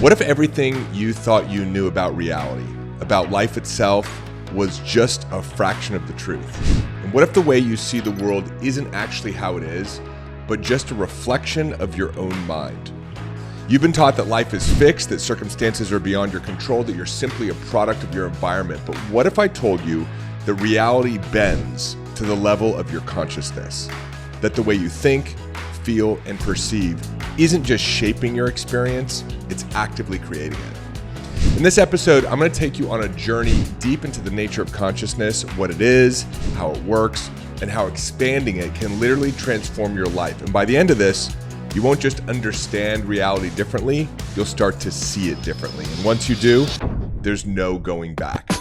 What if everything you thought you knew about reality, about life itself, was just a fraction of the truth? And what if the way you see the world isn't actually how it is, but just a reflection of your own mind? You've been taught that life is fixed, that circumstances are beyond your control, that you're simply a product of your environment. But what if I told you that reality bends to the level of your consciousness? That the way you think, feel, and perceive isn't just shaping your experience, it's actively creating it. In this episode, I'm going to take you on a journey deep into the nature of consciousness, what it is, how it works, and how expanding it can literally transform your life. And by the end of this, you won't just understand reality differently, you'll start to see it differently. And once you do, there's no going back.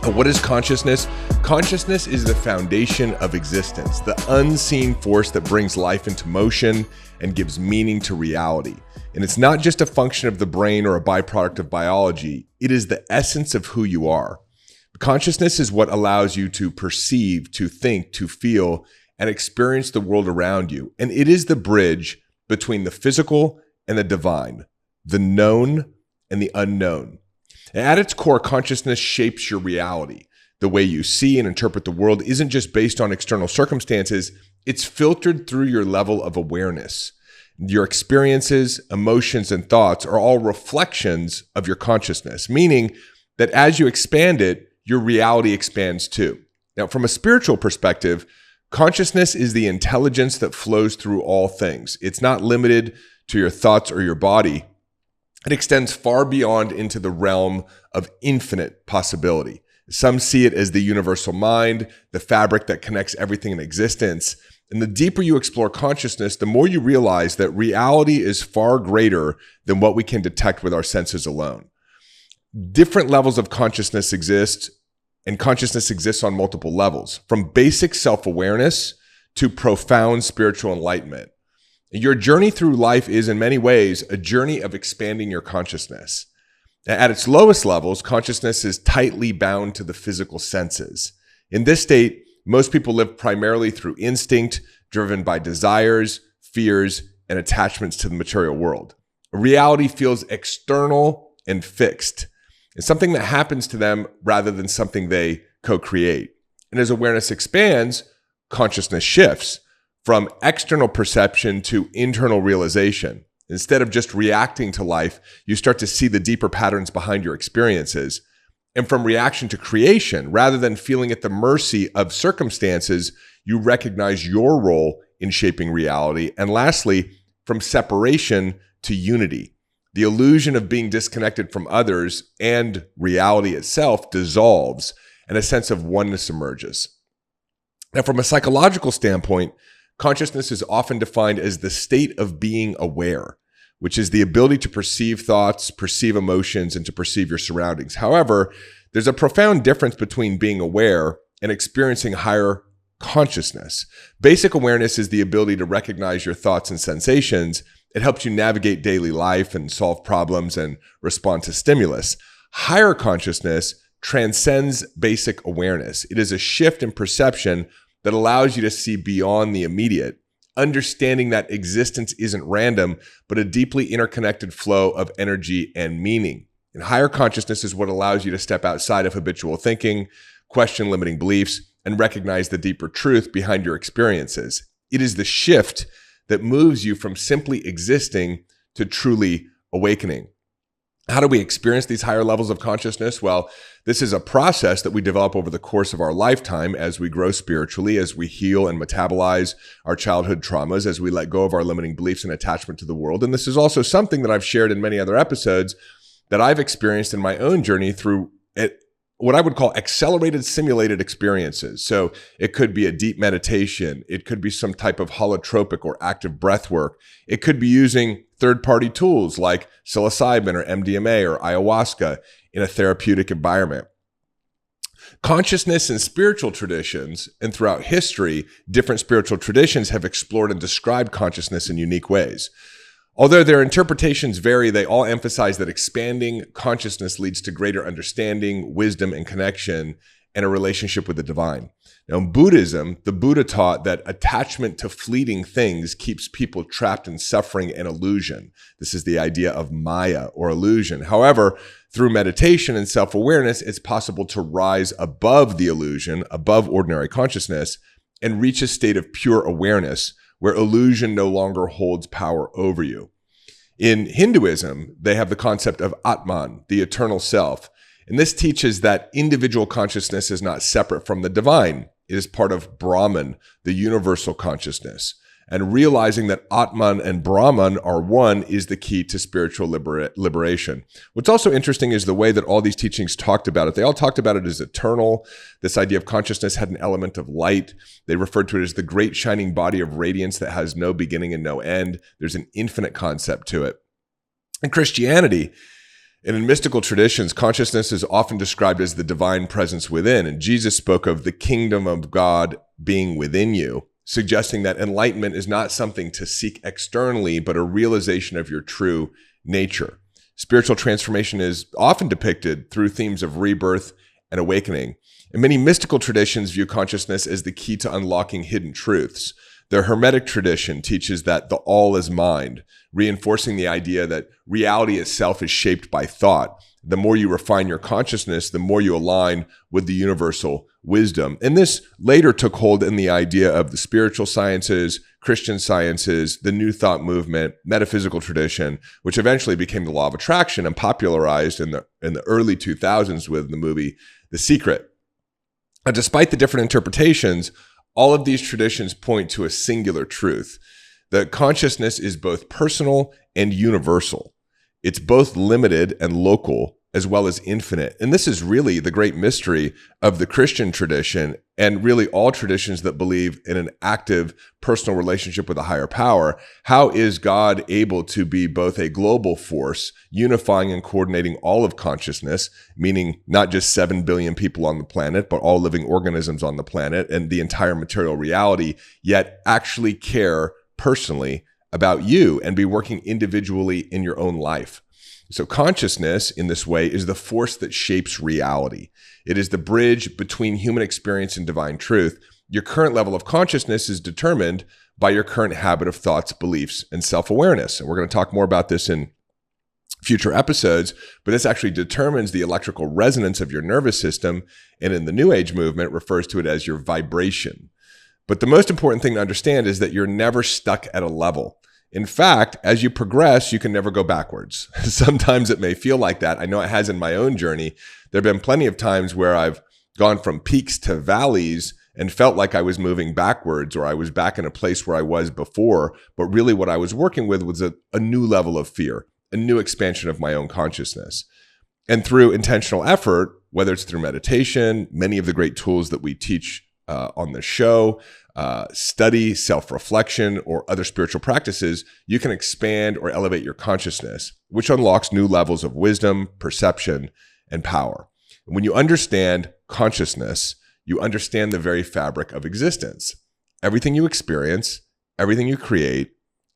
What is consciousness? Consciousness is the foundation of existence, the unseen force that brings life into motion and gives meaning to reality. And it's not just a function of the brain or a byproduct of biology, it is the essence of who you are. Consciousness is what allows you to perceive, to think, to feel, and experience the world around you. And it is the bridge between the physical and the divine, the known and the unknown. And at its core, consciousness shapes your reality. The way you see and interpret the world isn't just based on external circumstances, it's filtered through your level of awareness. Your experiences, emotions, and thoughts are all reflections of your consciousness, meaning that as you expand it, your reality expands too. Now, from a spiritual perspective, consciousness is the intelligence that flows through all things. It's not limited to your thoughts or your body. It extends far beyond into the realm of infinite possibility. Some see it as the universal mind, the fabric that connects everything in existence. And the deeper you explore consciousness, the more you realize that reality is far greater than what we can detect with our senses alone. Different levels of consciousness exist, and consciousness exists on multiple levels, from basic self-awareness to profound spiritual enlightenment. Your journey through life is, in many ways, a journey of expanding your consciousness. At its lowest levels, consciousness is tightly bound to the physical senses. In this state, most people live primarily through instinct, driven by desires, fears, and attachments to the material world. Reality feels external and fixed. It's something that happens to them rather than something they co-create. And as awareness expands, consciousness shifts from external perception to internal realization. Instead of just reacting to life, you start to see the deeper patterns behind your experiences. And from reaction to creation, rather than feeling at the mercy of circumstances, you recognize your role in shaping reality. And lastly, from separation to unity. The illusion of being disconnected from others and reality itself dissolves, and a sense of oneness emerges. Now, from a psychological standpoint, consciousness is often defined as the state of being aware, which is the ability to perceive thoughts, perceive emotions, and to perceive your surroundings. However, there's a profound difference between being aware and experiencing higher consciousness. Basic awareness is the ability to recognize your thoughts and sensations. It helps you navigate daily life and solve problems and respond to stimulus. Higher consciousness transcends basic awareness. It is a shift in perception that allows you to see beyond the immediate, understanding that existence isn't random, but a deeply interconnected flow of energy and meaning. And higher consciousness is what allows you to step outside of habitual thinking, question limiting beliefs, and recognize the deeper truth behind your experiences. It is the shift that moves you from simply existing to truly awakening. How do we experience these higher levels of consciousness? Well, this is a process that we develop over the course of our lifetime as we grow spiritually, as we heal and metabolize our childhood traumas, as we let go of our limiting beliefs and attachment to the world. And this is also something that I've shared in many other episodes that I've experienced in my own journey through what I would call accelerated simulated experiences. So it could be a deep meditation. It could be some type of holotropic or active breath work. It could be using third-party tools like psilocybin or MDMA or ayahuasca in a therapeutic environment. Consciousness in spiritual traditions and throughout history, different spiritual traditions have explored and described consciousness in unique ways. Although their interpretations vary, they all emphasize that expanding consciousness leads to greater understanding, wisdom, and connection, and a relationship with the divine. Now, in Buddhism, the Buddha taught that attachment to fleeting things keeps people trapped in suffering and illusion. This is the idea of Maya, or illusion. However, through meditation and self-awareness, it's possible to rise above the illusion, above ordinary consciousness, and reach a state of pure awareness where illusion no longer holds power over you. In Hinduism, they have the concept of Atman, the eternal self. And this teaches that individual consciousness is not separate from the divine. It is part of Brahman, the universal consciousness. And realizing that Atman and Brahman are one is the key to spiritual liberation. What's also interesting is the way that all these teachings talked about it. They all talked about it as eternal. This idea of consciousness had an element of light. They referred to it as the great shining body of radiance that has no beginning and no end. There's an infinite concept to it. In Christianity, and in mystical traditions, consciousness is often described as the divine presence within. And Jesus spoke of the kingdom of God being within you, suggesting that enlightenment is not something to seek externally, but a realization of your true nature. Spiritual transformation is often depicted through themes of rebirth and awakening. And many mystical traditions view consciousness as the key to unlocking hidden truths. The Hermetic tradition teaches that the all is mind, reinforcing the idea that reality itself is shaped by thought. The more you refine your consciousness, the more you align with the universal wisdom. And this later took hold in the idea of the spiritual sciences, Christian sciences, the New Thought movement, metaphysical tradition, which eventually became the law of attraction and popularized in the early 2000s with the movie The Secret. And despite the different interpretations, all of these traditions point to a singular truth, that consciousness is both personal and universal. It's both limited and local, as well as infinite. And this is really the great mystery of the Christian tradition, and really all traditions that believe in an active personal relationship with a higher power. How is God able to be both a global force, unifying and coordinating all of consciousness, meaning not just 7 billion people on the planet, but all living organisms on the planet and the entire material reality, yet actually care personally about you and be working individually in your own life? So consciousness in this way is the force that shapes reality. It is the bridge between human experience and divine truth. Your current level of consciousness is determined by your current habit of thoughts, beliefs, and self-awareness. And we're going to talk more about this in future episodes, but this actually determines the electrical resonance of your nervous system. And in the New Age movement, refers to it as your vibration. But the most important thing to understand is that you're never stuck at a level. In fact, as you progress, you can never go backwards. Sometimes it may feel like that. I know it has in my own journey. There have been plenty of times where I've gone from peaks to valleys and felt like I was moving backwards, or I was back in a place where I was before. But really what I was working with was a new level of fear, a new expansion of my own consciousness. And through intentional effort, whether it's through meditation, many of the great tools that we teach on the show, study, self-reflection, or other spiritual practices, you can expand or elevate your consciousness, which unlocks new levels of wisdom, perception, and power. And when you understand consciousness, you understand the very fabric of existence. Everything you experience, everything you create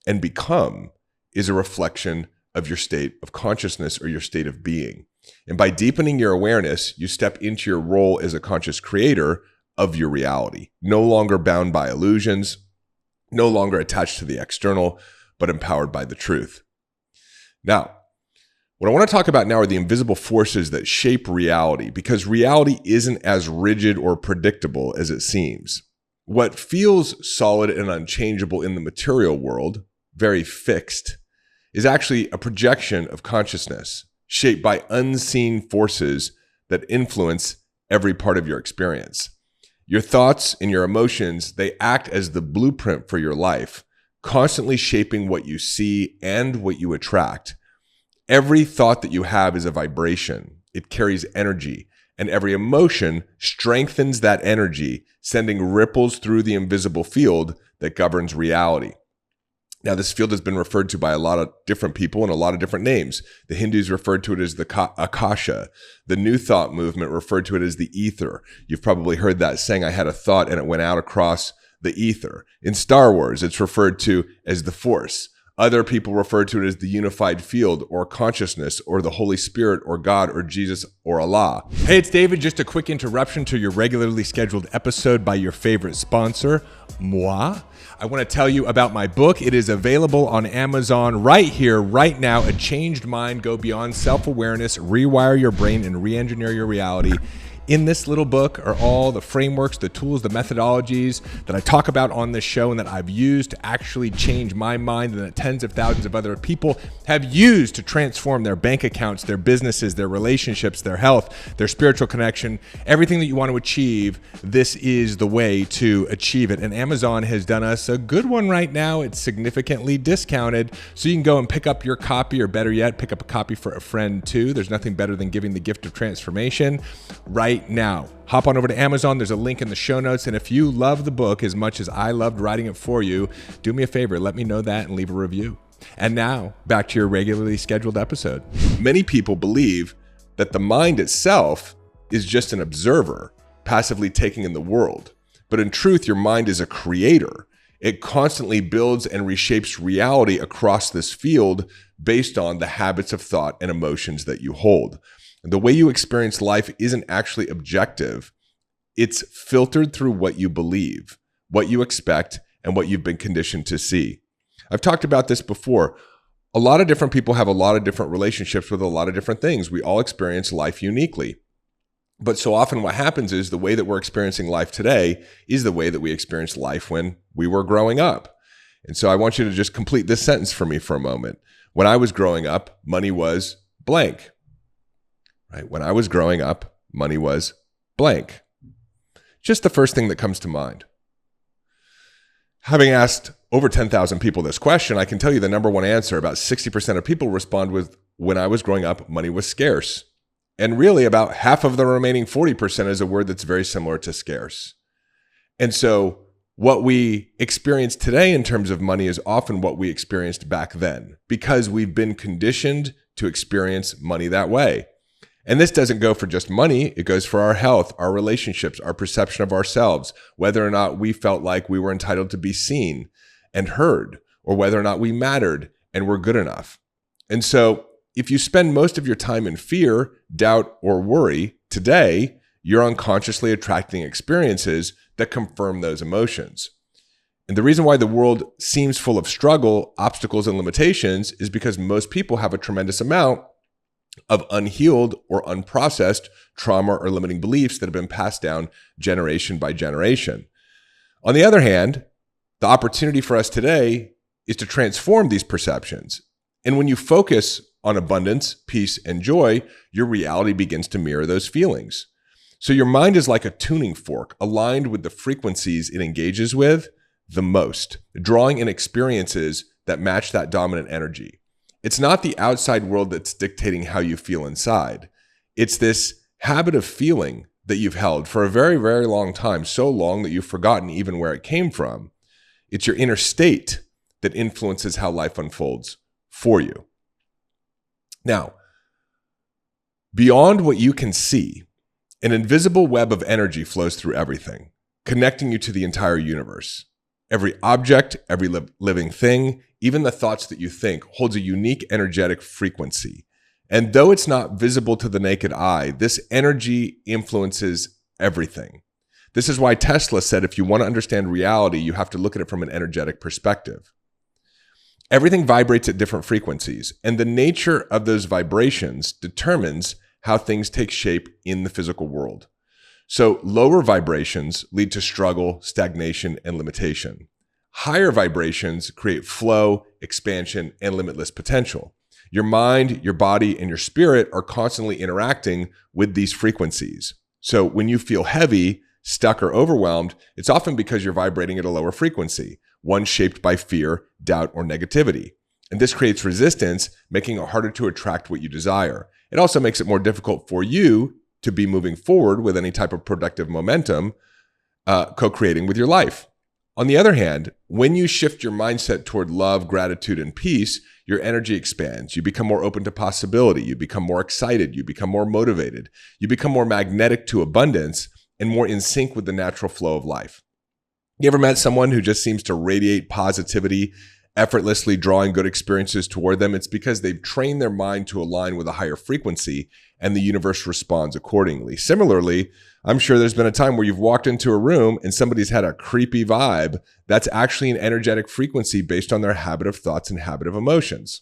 and become is a reflection of your state of consciousness or your state of being. And by deepening your awareness, you step into your role as a conscious creator of your reality, no longer bound by illusions, no longer attached to the external, but empowered by the truth. Now, what I want to talk about now are the invisible forces that shape reality, because reality isn't as rigid or predictable as it seems. What feels solid and unchangeable in the material world, very fixed, is actually a projection of consciousness shaped by unseen forces that influence every part of your experience. Your thoughts and your emotions, they act as the blueprint for your life, constantly shaping what you see and what you attract. Every thought that you have is a vibration. It carries energy, and every emotion strengthens that energy, sending ripples through the invisible field that governs reality. Now, this field has been referred to by a lot of different people and a lot of different names. The Hindus referred to it as the Akasha. The New Thought movement referred to it as the ether. You've probably heard that saying, I had a thought and it went out across the ether. In Star Wars, it's referred to as the Force. Other people refer to it as the unified field or consciousness or the Holy Spirit or God or Jesus or Allah. Hey, it's David. Just a quick interruption to your regularly scheduled episode by your favorite sponsor, moi. I want to tell you about my book. It is available on Amazon right here, right now. A Changed Mind, Go Beyond Self-Awareness, Rewire Your Brain, and Re-Engineer Your Reality. In this little book are all the frameworks, the tools, the methodologies that I talk about on this show and that I've used to actually change my mind and that tens of thousands of other people have used to transform their bank accounts, their businesses, their relationships, their health, their spiritual connection, everything that you want to achieve. This is the way to achieve it. And Amazon has done us a good one right now. It's significantly discounted. So you can go and pick up your copy, or better yet, pick up a copy for a friend too. There's nothing better than giving the gift of transformation right now. Hop on over to Amazon. There's a link in the show notes. And if you love the book as much as I loved writing it for you, do me a favor, let me know that and leave a review. And now back to your regularly scheduled episode. Many people believe that the mind itself is just an observer, passively taking in the world. But in truth, your mind is a creator. It constantly builds and reshapes reality across this field based on the habits of thought and emotions that you hold. The way you experience life isn't actually objective. It's filtered through what you believe, what you expect, and what you've been conditioned to see. I've talked about this before. A lot of different people have a lot of different relationships with a lot of different things. We all experience life uniquely. But so often what happens is the way that we're experiencing life today is the way that we experienced life when we were growing up. And so I want you to just complete this sentence for me for a moment. When I was growing up, money was blank. Right? When I was growing up, money was blank. Just the first thing that comes to mind. Having asked over 10,000 people this question, I can tell you the number one answer, about 60% of people respond with, when I was growing up, money was scarce. And really about half of the remaining 40% is a word that's very similar to scarce. And so what we experience today in terms of money is often what we experienced back then, because we've been conditioned to experience money that way. And this doesn't go for just money. It goes for our health, our relationships, our perception of ourselves, whether or not we felt like we were entitled to be seen and heard, or whether or not we mattered and were good enough. And so if you spend most of your time in fear, doubt, or worry today, you're unconsciously attracting experiences that confirm those emotions. And the reason why the world seems full of struggle, obstacles, and limitations is because most people have a tremendous amount of unhealed or unprocessed trauma or limiting beliefs that have been passed down generation by generation. On the other hand, the opportunity for us today is to transform these perceptions. And when you focus on abundance, peace, and joy, your reality begins to mirror those feelings. So your mind is like a tuning fork aligned with the frequencies it engages with the most, drawing in experiences that match that dominant energy. It's not the outside world that's dictating how you feel inside. It's this habit of feeling that you've held for a very, very long time, so long that you've forgotten even where it came from. It's your inner state that influences how life unfolds for you. Now, beyond what you can see, an invisible web of energy flows through everything, connecting you to the entire universe. Every object, every living thing, even the thoughts that you think, holds a unique energetic frequency. And though it's not visible to the naked eye, this energy influences everything. This is why Tesla said if you want to understand reality, you have to look at it from an energetic perspective. Everything vibrates at different frequencies, and the nature of those vibrations determines how things take shape in the physical world. So lower vibrations lead to struggle, stagnation, and limitation. Higher vibrations create flow, expansion, and limitless potential. Your mind, your body, and your spirit are constantly interacting with these frequencies. So when you feel heavy, stuck, or overwhelmed, it's often because you're vibrating at a lower frequency, one shaped by fear, doubt, or negativity. And this creates resistance, making it harder to attract what you desire. It also makes it more difficult for you to be moving forward with any type of productive momentum, co-creating with your life. On the other hand, when you shift your mindset toward love, gratitude, and peace, your energy expands. You become more open to possibility. You become more excited. You become more motivated. You become more magnetic to abundance and more in sync with the natural flow of life. You ever met someone who just seems to radiate positivity effortlessly drawing good experiences toward them, it's because they've trained their mind to align with a higher frequency and the universe responds accordingly. Similarly, I'm sure there's been a time where you've walked into a room and somebody's had a creepy vibe. That's actually an energetic frequency based on their habit of thoughts and habit of emotions.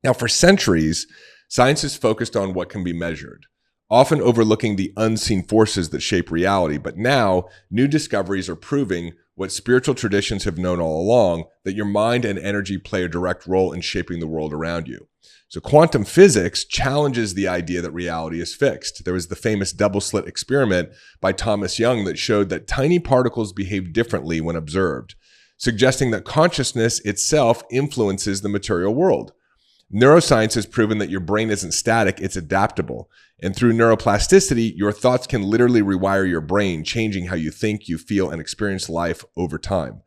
Now, for centuries, science has focused on what can be measured, often overlooking the unseen forces that shape reality. But now, new discoveries are proving what spiritual traditions have known all along, that your mind and energy play a direct role in shaping the world around you. So quantum physics challenges the idea that reality is fixed. There was the famous double-slit experiment by Thomas Young that showed that tiny particles behave differently when observed, suggesting that consciousness itself influences the material world. Neuroscience has proven that your brain isn't static, it's adaptable. And through neuroplasticity, your thoughts can literally rewire your brain, changing how you think, you feel, and experience life over time.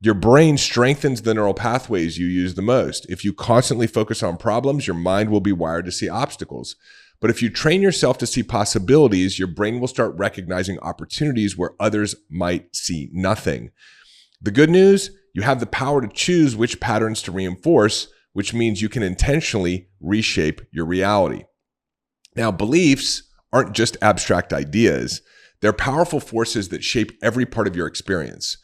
Your brain strengthens the neural pathways you use the most. If you constantly focus on problems, your mind will be wired to see obstacles. But if you train yourself to see possibilities, your brain will start recognizing opportunities where others might see nothing. The good news, you have the power to choose which patterns to reinforce, which means you can intentionally reshape your reality. Now, beliefs aren't just abstract ideas. They're powerful forces that shape every part of your experience.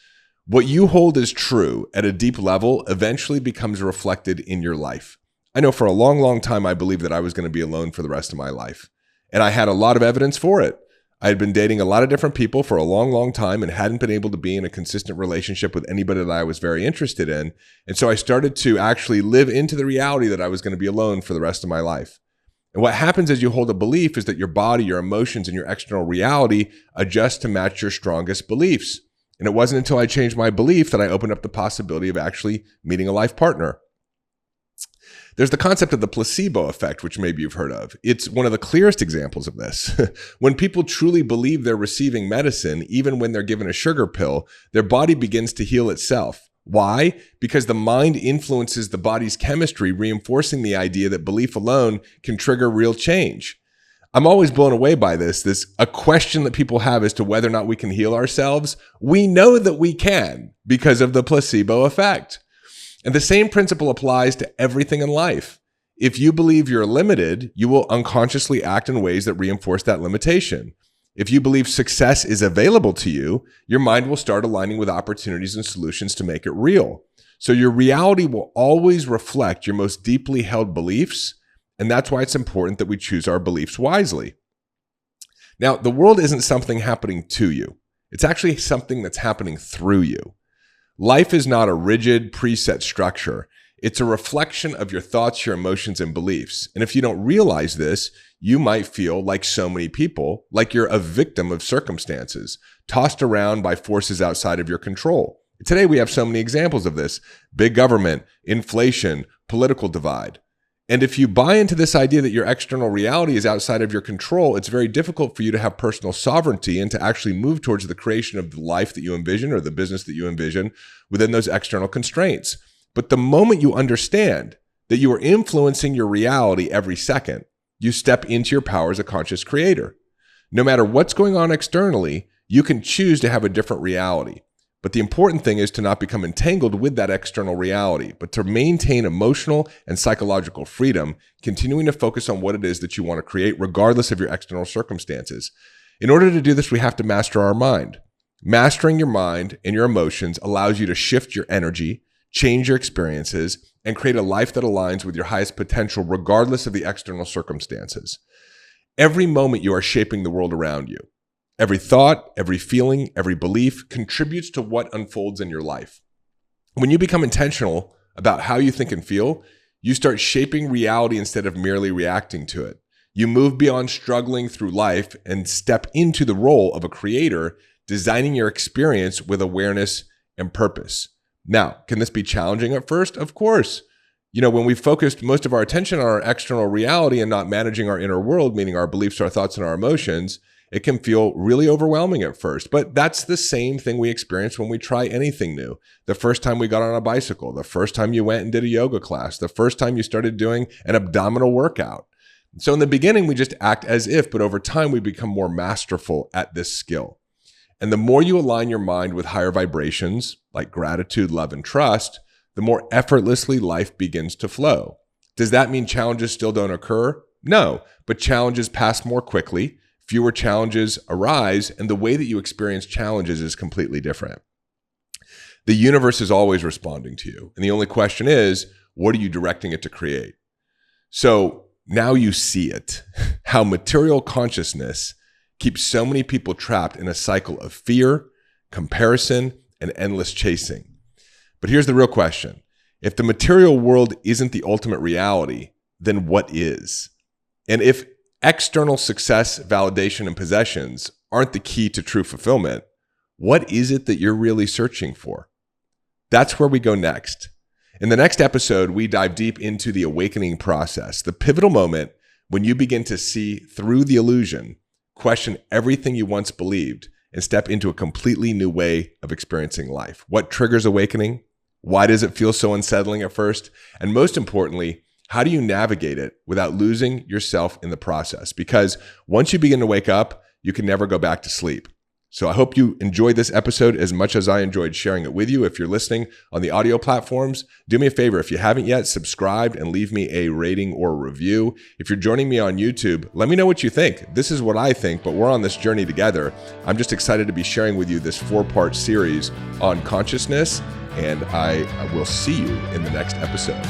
What you hold as true at a deep level eventually becomes reflected in your life. I know for a long, long time, I believed that I was going to be alone for the rest of my life. And I had a lot of evidence for it. I had been dating a lot of different people for a long, long time and hadn't been able to be in a consistent relationship with anybody that I was very interested in. And so I started to actually live into the reality that I was going to be alone for the rest of my life. And what happens as you hold a belief is that your body, your emotions, and your external reality adjust to match your strongest beliefs. And it wasn't until I changed my belief that I opened up the possibility of actually meeting a life partner. There's the concept of the placebo effect, which maybe you've heard of. It's one of the clearest examples of this. When people truly believe they're receiving medicine, even when they're given a sugar pill, their body begins to heal itself. Why? Because the mind influences the body's chemistry, reinforcing the idea that belief alone can trigger real change. I'm always blown away by this. A question that people have as to whether or not we can heal ourselves. We know that we can because of the placebo effect. And the same principle applies to everything in life. If you believe you're limited, you will unconsciously act in ways that reinforce that limitation. If you believe success is available to you, your mind will start aligning with opportunities and solutions to make it real. So your reality will always reflect your most deeply held beliefs, and that's why it's important that we choose our beliefs wisely. Now, the world isn't something happening to you. It's actually something that's happening through you. Life is not a rigid, preset structure. It's a reflection of your thoughts, your emotions, and beliefs. And if you don't realize this, you might feel like so many people, like you're a victim of circumstances, tossed around by forces outside of your control. Today, we have so many examples of this: big government, inflation, political divide. And if you buy into this idea that your external reality is outside of your control, it's very difficult for you to have personal sovereignty and to actually move towards the creation of the life that you envision or the business that you envision within those external constraints. But the moment you understand that you are influencing your reality every second, you step into your power as a conscious creator. No matter what's going on externally, you can choose to have a different reality. But the important thing is to not become entangled with that external reality, but to maintain emotional and psychological freedom, continuing to focus on what it is that you want to create, regardless of your external circumstances. In order to do this, we have to master our mind. Mastering your mind and your emotions allows you to shift your energy, change your experiences, and create a life that aligns with your highest potential, regardless of the external circumstances. Every moment you are shaping the world around you. Every thought, every feeling, every belief contributes to what unfolds in your life. When you become intentional about how you think and feel, you start shaping reality instead of merely reacting to it. You move beyond struggling through life and step into the role of a creator, designing your experience with awareness and purpose. Now, can this be challenging at first? Of course. When we focused most of our attention on our external reality and not managing our inner world, meaning our beliefs, our thoughts, and our emotions, it can feel really overwhelming at first. But that's the same thing we experience when we try anything new. The first time we got on a bicycle, the first time you went and did a yoga class, the first time you started doing an abdominal workout. So in the beginning, we just act as if, but over time, we become more masterful at this skill. And the more you align your mind with higher vibrations, like gratitude, love, and trust, the more effortlessly life begins to flow. Does that mean challenges still don't occur? No, but challenges pass more quickly, fewer challenges arise, and the way that you experience challenges is completely different. The universe is always responding to you, and the only question is, what are you directing it to create? So now you see it, how material consciousness keeps so many people trapped in a cycle of fear, comparison, and endless chasing. But here's the real question. If the material world isn't the ultimate reality, then what is? And if external success, validation, and possessions aren't the key to true fulfillment, what is it that you're really searching for? That's where we go next. In the next episode, we dive deep into the awakening process, the pivotal moment when you begin to see through the illusion, question everything you once believed, and step into a completely new way of experiencing life. What triggers awakening? Why does it feel so unsettling at first? And most importantly, how do you navigate it without losing yourself in the process? Because once you begin to wake up, you can never go back to sleep. So I hope you enjoyed this episode as much as I enjoyed sharing it with you. If you're listening on the audio platforms, do me a favor. If you haven't yet, subscribe and leave me a rating or a review. If you're joining me on YouTube, let me know what you think. This is what I think, but we're on this journey together. I'm just excited to be sharing with you this 4-part series on consciousness, and I will see you in the next episode.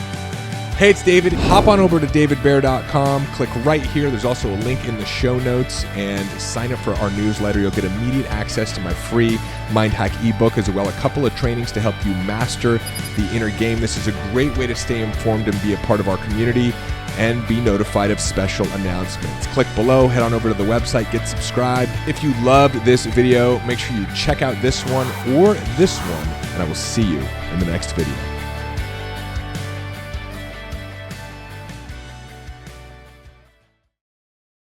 Hey, it's David. Hop on over to davidbear.com. Click right here. There's also a link in the show notes, and sign up for our newsletter. You'll get immediate access to my free Mind Hack ebook, as well as a couple of trainings to help you master the inner game. This is a great way to stay informed and be a part of our community and be notified of special announcements. Click below, head on over to the website, get subscribed. If you loved this video, make sure you check out this one or this one, and I will see you in the next video.